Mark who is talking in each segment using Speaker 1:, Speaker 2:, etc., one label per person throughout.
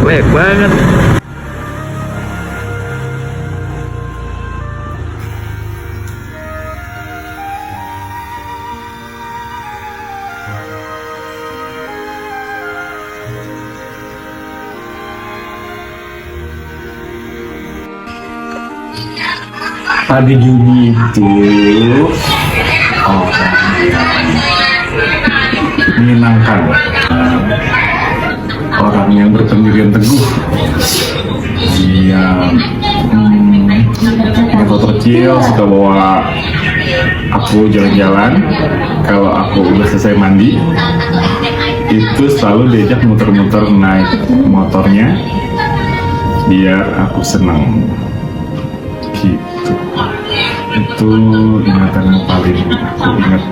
Speaker 1: banyak banget.
Speaker 2: Padi Juni itu menyenangkan, orang yang berpendirian teguh. Dia foto kecil, suka bawa aku jalan-jalan. Kalau aku udah selesai mandi, itu selalu diajak muter-muter naik motornya, biar aku senang gitu. Itu ingatan yang paling aku ingat.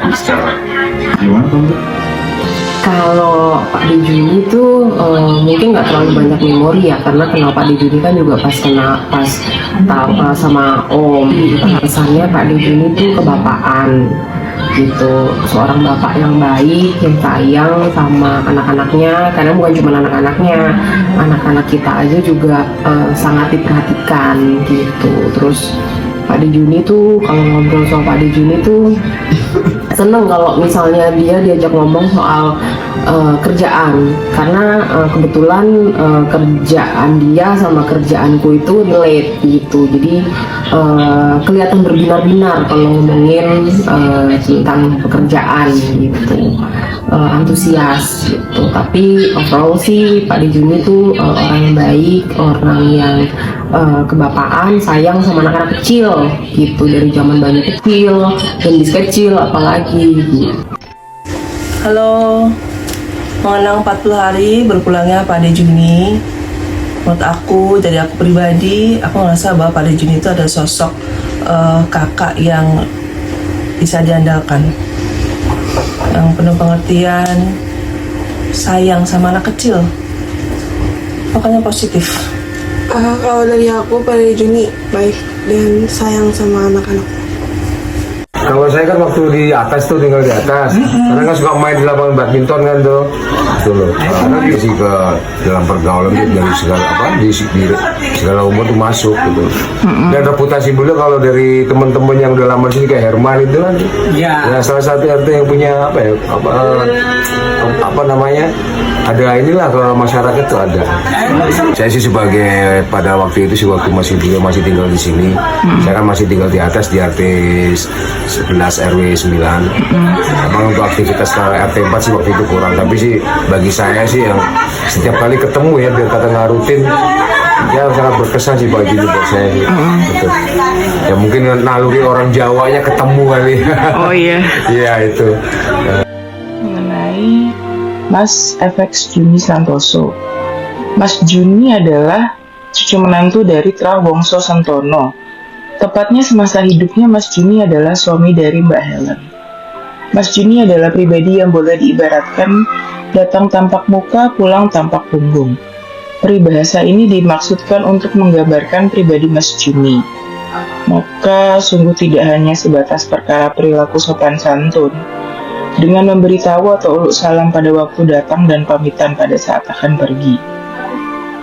Speaker 2: Bisa gimana Tante?
Speaker 3: Kalau Pak De Juni itu mungkin nggak terlalu banyak memori ya, karena kenal Pak De Juni kan juga pas tahu sama Om. Alasannya Pak De Juni itu kebapaan gitu, seorang bapak yang baik, yang sayang sama anak-anaknya. Karena bukan cuma anak-anaknya, anak-anak kita aja juga sangat diperhatikan gitu. Terus Pak De Juni tuh kalau ngobrol sama Pak De Juni tuh seneng kalau misalnya dia diajak ngomong soal kerjaan, karena kebetulan kerjaan dia sama kerjaanku itu relate gitu. Jadi kelihatan berbinar-binar kalau ngomongin tentang pekerjaan gitu, antusias gitu. Tapi overall sih Pak De Juni itu orang yang baik, orang yang kebapaan, sayang sama anak-anak kecil gitu, dari zaman bayi kecil, gendis kecil apalagi gitu.
Speaker 4: Halo, mengenang 40 hari berpulangnya Pak De Juni. Menurut aku, dari aku pribadi, aku ngerasa bahwa Pak De Juni itu ada sosok kakak yang bisa diandalkan, yang penuh pengertian, sayang sama anak kecil, pokoknya positif.
Speaker 5: Kalau dari aku, Pak De Juni baik dan sayang sama anak-anak.
Speaker 6: Kalau saya kan waktu di atas tuh, tinggal di atas, karena kan suka main di lapangan badminton kan tuh, dulu. Karena dia sih ke dalam pergaulan tuh dari segala di segala umur tuh masuk gitu. Dan reputasi beliau kalau dari teman-teman yang udah lama sini kayak Herman itu kan, ya salah satu RT yang punya apa namanya, ada inilah kalau masyarakat tuh ada. Saya sih sebagai pada waktu itu sih, waktu beliau masih tinggal di sini, saya kan masih tinggal di atas di RT 11 RW 9. Emang untuk aktivitas ke RT 4 sih waktu itu kurang, tapi sih bagi saya sih yang setiap kali ketemu ya, biar kata nggak rutin, ya sangat berkesan sih bagi buat saya sih. Betul. Ya mungkin naluri orang Jawanya ketemu kali.
Speaker 1: Oh iya.
Speaker 6: Iya itu.
Speaker 7: Mengenai Mas FX Juni Santoso. Mas Juni adalah cucu menantu dari Trawongso Santono. Tepatnya semasa hidupnya Mas Juni adalah suami dari Mbak Helen. Mas Juni adalah pribadi yang boleh diibaratkan datang tampak muka, pulang tampak punggung. Peribahasa ini dimaksudkan untuk menggambarkan pribadi Mas Juni. Maka sungguh tidak hanya sebatas perkara perilaku sopan santun, dengan memberitahu atau uluk salam pada waktu datang dan pamitan pada saat akan pergi.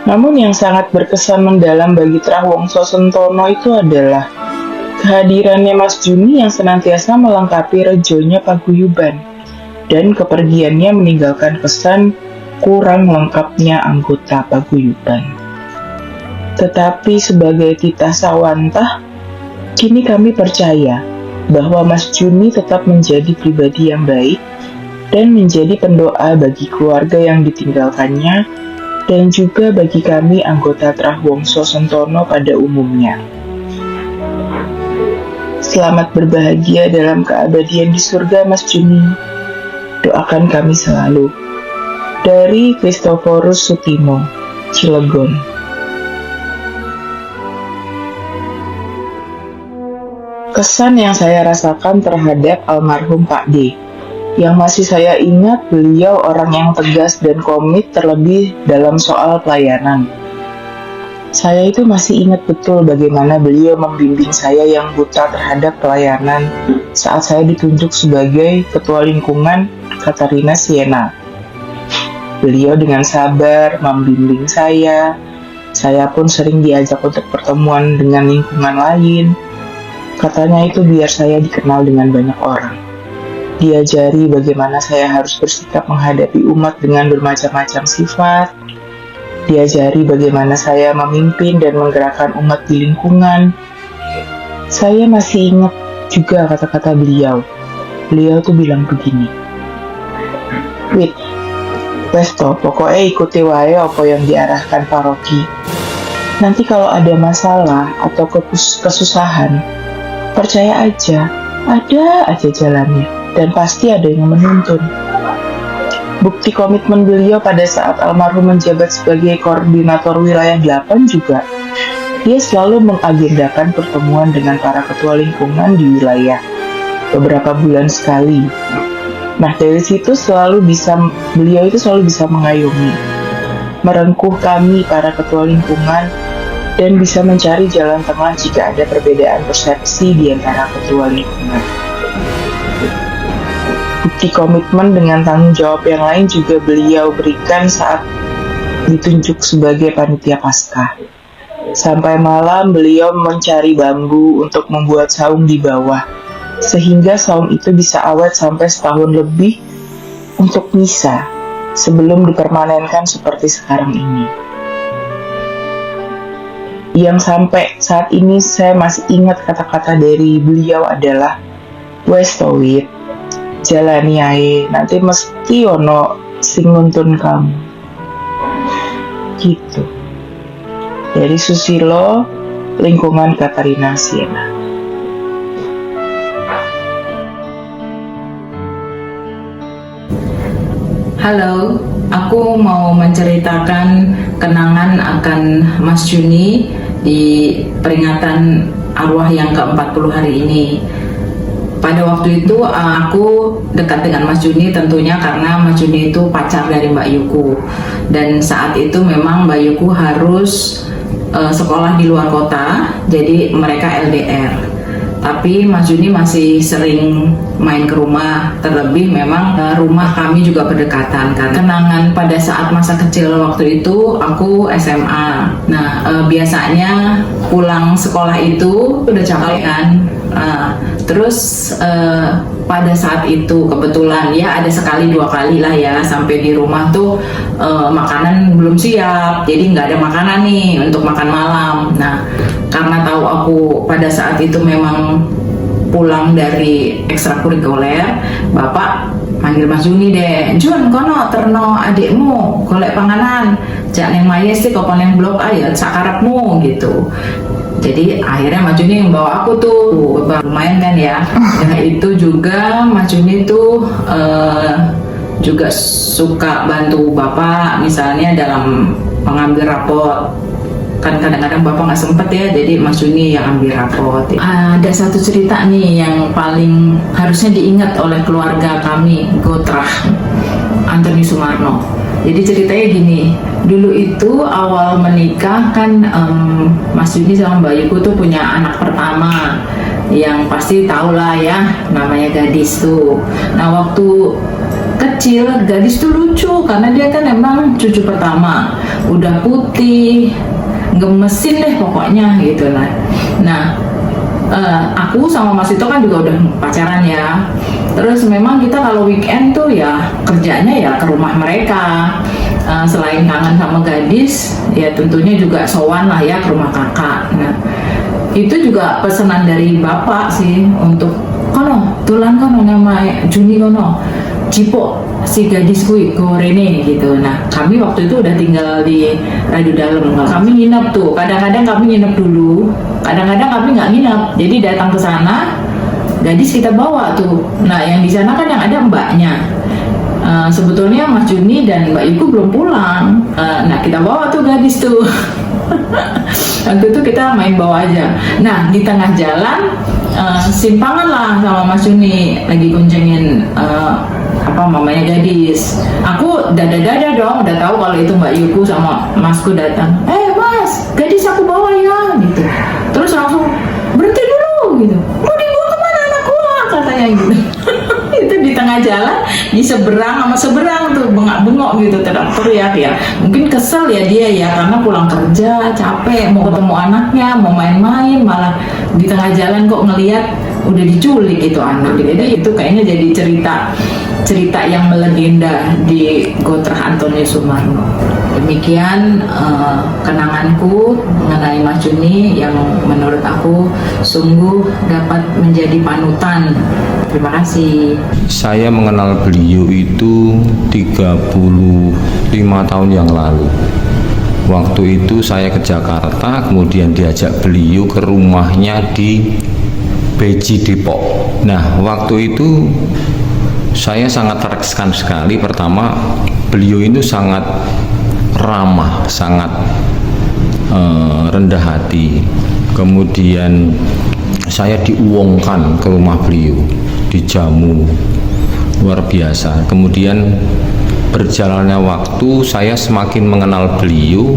Speaker 7: Namun yang sangat berkesan mendalam bagi Trawongso Santono itu adalah kehadirannya Mas Juni yang senantiasa melengkapi rejonya paguyuban, dan kepergiannya meninggalkan kesan kurang lengkapnya anggota paguyuban. Tetapi sebagai titah sawantah, kini kami percaya bahwa Mas Juni tetap menjadi pribadi yang baik dan menjadi pendoa bagi keluarga yang ditinggalkannya, dan juga bagi kami anggota Trawongso Santono pada umumnya. Selamat berbahagia dalam keabadian di surga Mas Juni. Doakan kami selalu. Dari Kristoforus Sutimo, Cilegon. Kesan yang saya rasakan terhadap almarhum Pak D, yang masih saya ingat, beliau orang yang tegas dan komit, terlebih dalam soal pelayanan. Saya itu masih ingat betul bagaimana beliau membimbing saya yang buta terhadap pelayanan saat saya ditunjuk sebagai Ketua Lingkungan Katarina Siena. Beliau dengan sabar membimbing saya. Saya pun sering diajak untuk pertemuan dengan lingkungan lain. Katanya itu biar saya dikenal dengan banyak orang. Diajari bagaimana saya harus bersikap menghadapi umat dengan bermacam-macam sifat. Diajari bagaimana saya memimpin dan menggerakkan umat di lingkungan. Saya masih ingat juga kata-kata beliau. Beliau tuh bilang begini, "Wit, wes toh, pokoknya ikuti wae apa yang diarahkan paroki. Nanti kalau ada masalah atau kesusahan, percaya aja, ada aja jalannya. Dan pasti ada yang menuntun." Bukti komitmen beliau pada saat almarhum menjabat sebagai koordinator wilayah 8 juga, dia selalu mengagendakan pertemuan dengan para ketua lingkungan di wilayah beberapa bulan sekali. Nah, dari situ beliau itu selalu bisa mengayomi, merengkuh kami para ketua lingkungan, dan bisa mencari jalan tengah jika ada perbedaan persepsi di antara ketua lingkungan. Bukti komitmen dengan tanggung jawab yang lain juga beliau berikan saat ditunjuk sebagai panitia Paskah. Sampai malam beliau mencari bambu untuk membuat saung di bawah, sehingga saung itu bisa awet sampai setahun lebih untuk misa sebelum dipermanenkan seperti sekarang ini. Yang sampai saat ini saya masih ingat kata-kata dari beliau adalah, "Wes towit, jalani ae, nanti mesti ono sing nuntun kamu." Gitu. Dari Susilo, lingkungan Katarina Siena.
Speaker 1: Halo, aku mau menceritakan kenangan akan Mas Juni di peringatan arwah yang ke-40 hari ini. Pada waktu itu aku dekat dengan Mas Juni tentunya karena Mas Juni itu pacar dari Mbak Yuku. Dan saat itu memang Mbak Yuku harus sekolah di luar kota, jadi mereka LDR. Tapi Mas Juni masih sering main ke rumah, terlebih memang rumah kami juga berdekatan kan. Kenangan pada saat masa kecil waktu itu aku SMA. Nah, biasanya pulang sekolah itu udah capek kan. Terus pada saat itu kebetulan ya ada sekali dua kali lah ya sampai di rumah tuh makanan belum siap, jadi nggak ada makanan nih untuk makan malam. Nah, karena tahu aku pada saat itu memang pulang dari ekstrakurikuler, bapak manggil Mas Juni deh, "Jun, kono terno adikmu golek panganan, jak neng mayes sih kok neng blok ayo sakarepmu," gitu. Jadi akhirnya Mas Juni yang bawa aku tuh, lumayan kan ya. Nah itu juga Mas Juni tuh juga suka bantu bapak misalnya dalam mengambil rapot. Kan kadang-kadang bapak nggak sempet ya, jadi Mas Juni yang ambil rapot. Ada satu cerita nih yang paling harusnya diingat oleh keluarga kami, Gotrah Antoni Sumarno. Jadi ceritanya gini, dulu itu awal menikah kan Mas Juni sama Mbak Yuku tuh punya anak pertama yang pasti tau lah ya, namanya Gadis tuh. Nah waktu kecil Gadis tuh lucu karena dia kan emang cucu pertama, udah putih, gemesin deh pokoknya gitu lah. Nah aku sama Mas Ito kan juga udah pacaran ya. Terus memang kita kalau weekend tuh ya kerjanya ya ke rumah mereka. Selain kangen sama Gadis, ya tentunya juga sowan lah ya ke rumah kakak. Nah itu juga pesanan dari bapak sih untuk kono tulan kono nama Juni kono Cipo si Gadis kui gorene gitu. Nah kami waktu itu udah tinggal di Radu Dalem, kami nginep tuh. Kadang-kadang kami nginep dulu, kadang-kadang kami nggak nginep. Jadi datang ke sana, Gadis kita bawa tuh. Nah yang di sana kan yang ada mbaknya. Sebetulnya Mas Juni dan Mbak Yuku belum pulang. Nah kita bawa tuh Gadis tuh. Waktu itu kita main bawa aja. Nah di tengah jalan simpangan lah sama Mas Juni lagi kuncengin mamanya Gadis. Aku dada-dada dong, udah tahu kalau itu Mbak Yuku sama Masku datang. Mas, Gadis aku bawa ya gitu. Terus langsung berhenti dulu gitu. Mau dibawa kemana anak gua katanya gitu. itu di tengah jalan di seberang sama seberang tuh bengak-bengok gitu teriak ya. Mungkin kesel ya dia ya karena pulang kerja capek mau ketemu anaknya mau main-main malah di tengah jalan kok ngelihat udah diculik itu anak. Jadi itu kayaknya jadi cerita yang melegenda di Gotrah Antonius Sumarno. Demikian kenanganku mengenai Mas Juni yang menurut aku sungguh dapat menjadi panutan. Terima kasih.
Speaker 8: Saya mengenal beliau itu 35 tahun yang lalu. Waktu itu saya ke Jakarta, kemudian diajak beliau ke rumahnya di Beji Depok. Nah, waktu itu saya sangat terkesan sekali. Pertama, beliau itu sangat ramah, sangat rendah hati. Kemudian saya diuangkan ke rumah beliau, dijamu luar biasa. Kemudian berjalannya waktu, saya semakin mengenal beliau.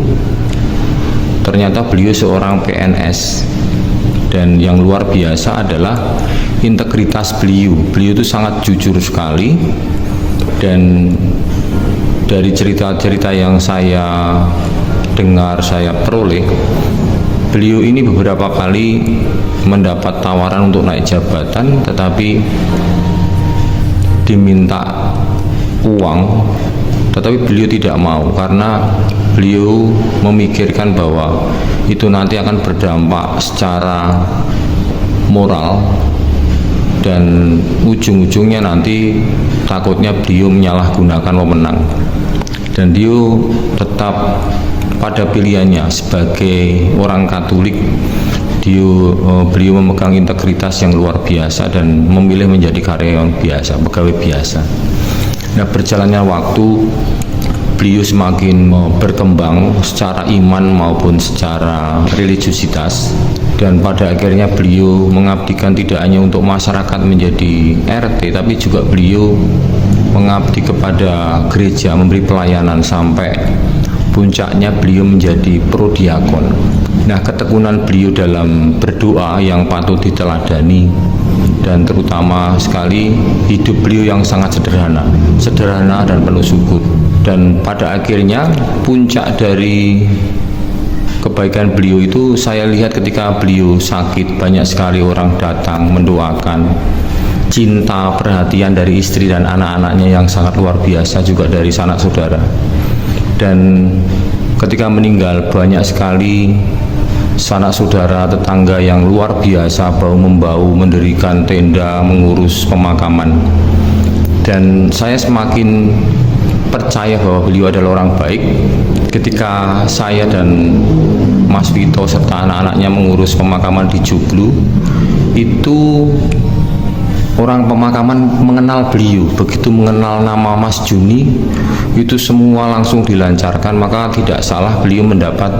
Speaker 8: Ternyata beliau seorang PNS, dan yang luar biasa adalah integritas beliau. Beliau itu sangat jujur sekali, dan dari cerita-cerita yang saya dengar, saya peroleh, beliau ini beberapa kali mendapat tawaran untuk naik jabatan, tetapi diminta uang, tetapi beliau tidak mau karena beliau memikirkan bahwa itu nanti akan berdampak secara moral, dan ujung-ujungnya nanti takutnya beliau menyalahgunakan wewenang. Dan dia tetap pada pilihannya sebagai orang Katolik. Beliau memegang integritas yang luar biasa dan memilih menjadi karyawan biasa, pegawai biasa. Nah, berjalannya waktu, beliau semakin berkembang secara iman maupun secara religiusitas, dan pada akhirnya beliau mengabdikan tidak hanya untuk masyarakat menjadi RT, tapi juga beliau mengabdi kepada gereja, memberi pelayanan sampai puncaknya beliau menjadi prodiakon. Nah, ketekunan beliau dalam berdoa yang patut diteladani, dan terutama sekali hidup beliau yang sangat sederhana dan penuh syukur. Dan pada akhirnya puncak dari kebaikan beliau itu saya lihat ketika beliau sakit, banyak sekali orang datang mendoakan. Cinta, perhatian dari istri dan anak-anaknya yang sangat luar biasa, juga dari sanak saudara. Dan ketika meninggal, banyak sekali sanak saudara, tetangga yang luar biasa bahu-membahu mendirikan tenda, mengurus pemakaman. Dan saya semakin percaya bahwa beliau adalah orang baik. Ketika saya dan Mas Vito serta anak-anaknya mengurus pemakaman di Joglo, itu orang pemakaman mengenal beliau. Begitu mengenal nama Mas Juni, itu semua langsung dilancarkan. Maka tidak salah beliau mendapat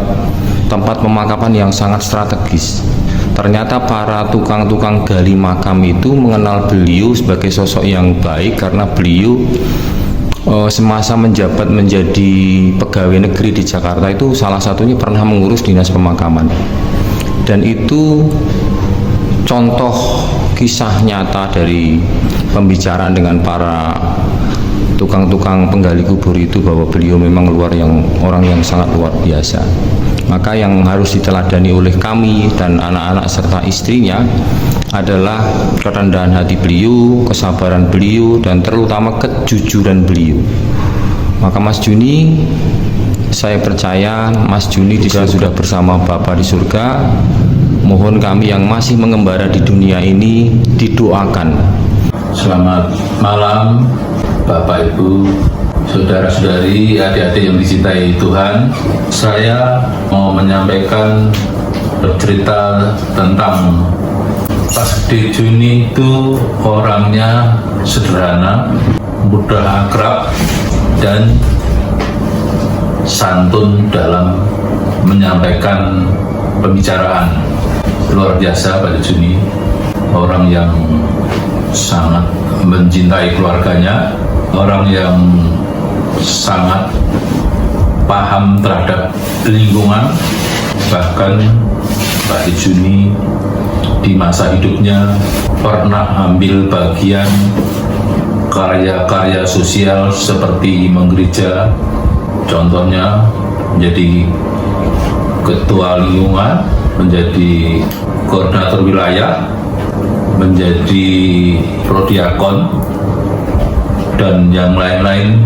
Speaker 8: tempat pemakaman yang sangat strategis. Ternyata para tukang-tukang gali makam itu mengenal beliau sebagai sosok yang baik, karena beliau semasa menjabat menjadi pegawai negeri di Jakarta itu salah satunya pernah mengurus dinas pemakaman. Dan itu contoh kisah nyata dari pembicaraan dengan para tukang-tukang penggali kubur itu, bahwa beliau memang orang yang sangat luar biasa. Maka yang harus diteladani oleh kami dan anak-anak serta istrinya adalah kerendahan hati beliau, kesabaran beliau, dan terutama kejujuran beliau. Maka Mas Juni, saya percaya Mas Juni sudah bersama Bapa di surga. Mohon kami yang masih mengembara di dunia ini didoakan.
Speaker 9: Selamat malam Bapak Ibu, saudara-saudari, adik-adik yang dicintai Tuhan. Saya mau menyampaikan bercerita tentang Mas Gede Juni. Itu orangnya sederhana, mudah akrab, dan santun dalam menyampaikan pembicaraan. Luar biasa Pak Juni, orang yang sangat mencintai keluarganya, orang yang sangat paham terhadap lingkungan. Bahkan Pak Juni di masa hidupnya pernah ambil bagian karya-karya sosial seperti menggereja, contohnya menjadi ketua lingkungan, menjadi koordinator wilayah, menjadi prodiakon, dan yang lain-lain.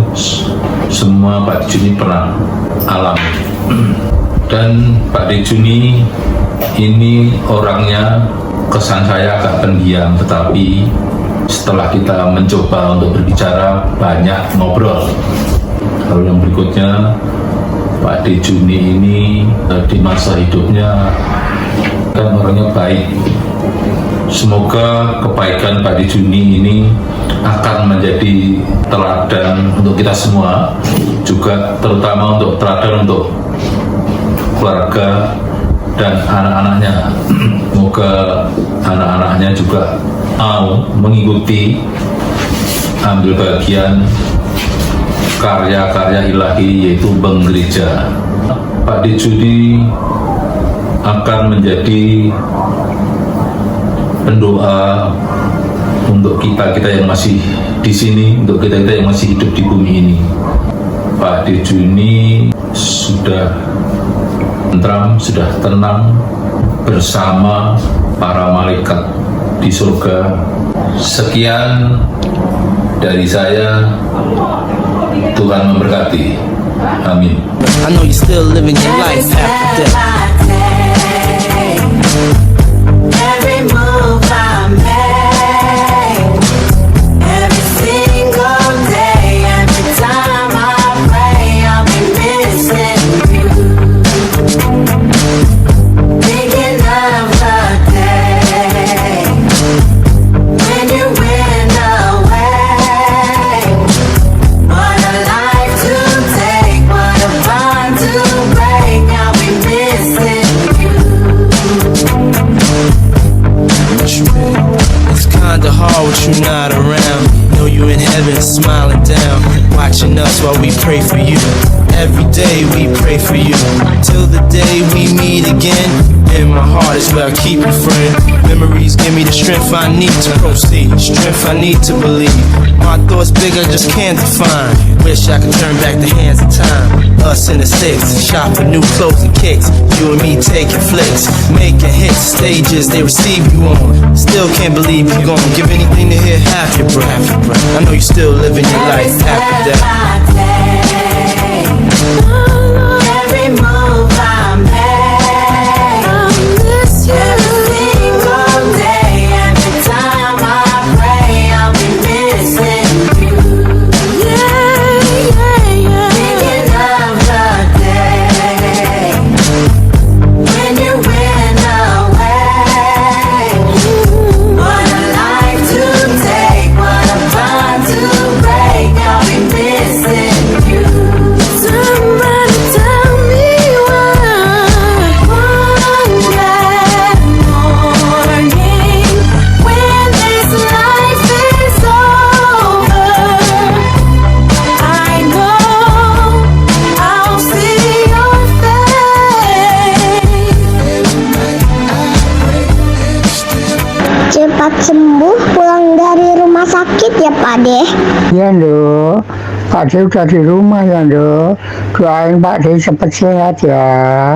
Speaker 9: Semua Pak Juni pernah alami. Dan Pak Juni ini orangnya, kesan saya agak pendiam, tetapi setelah kita mencoba untuk berbicara, banyak ngobrol. Lalu yang berikutnya, Pak Juni ini di masa hidupnya kan orangnya baik. Semoga kebaikan Pak Juni ini akan menjadi teladan untuk kita semua, juga terutama untuk teladan untuk keluarga dan anak-anaknya. Semoga anak-anaknya juga mau mengikuti, ambil bagian karya-karya ilahi, yaitu menggereja. Pak Juni akan menjadi pendoa untuk kita yang masih di sini, untuk kita yang masih hidup di bumi ini. Pak Juni sudah tentram, sudah tenang bersama para malaikat di surga. Sekian dari saya, Tuhan memberkati. Amin.
Speaker 10: I know you're still living your life after death.
Speaker 11: Every move I make, every single day, every time I pray, I'll be missing you. Thinking of the day when you went away. What a life to take, what a bond to break. I'll be missing you.
Speaker 10: It's kinda hard with you not around. Know you in heaven smiling down, watching us while we pray for you. Every day we pray for you, till the day we meet again. In my heart is where I keep you, friend. Memories give me the strength I need to proceed, strength I need to believe. My thoughts big, I just can't define. Wish I could turn back the hands of time. Us in the six, shop for new clothes and kicks. You and me taking flicks, making hits, stages they receive you on. Still can't believe you gone. Give anything to hear half your breath. I know you still living your life after death.
Speaker 11: Every move I make, every single day, every time I pray, I'll be missing you. Thinking of the day when you went away. What a life to take, what a bond to break. I'll be missing you. Somebody tell me why. One bad morning when this life is over, I know I'll see your face.
Speaker 12: Cepat sembuh pulang dari rumah sakit ya Pak De.
Speaker 13: Iya loh, Pak De udah di rumah ya loh. Doain Pak De cepat sehat ya.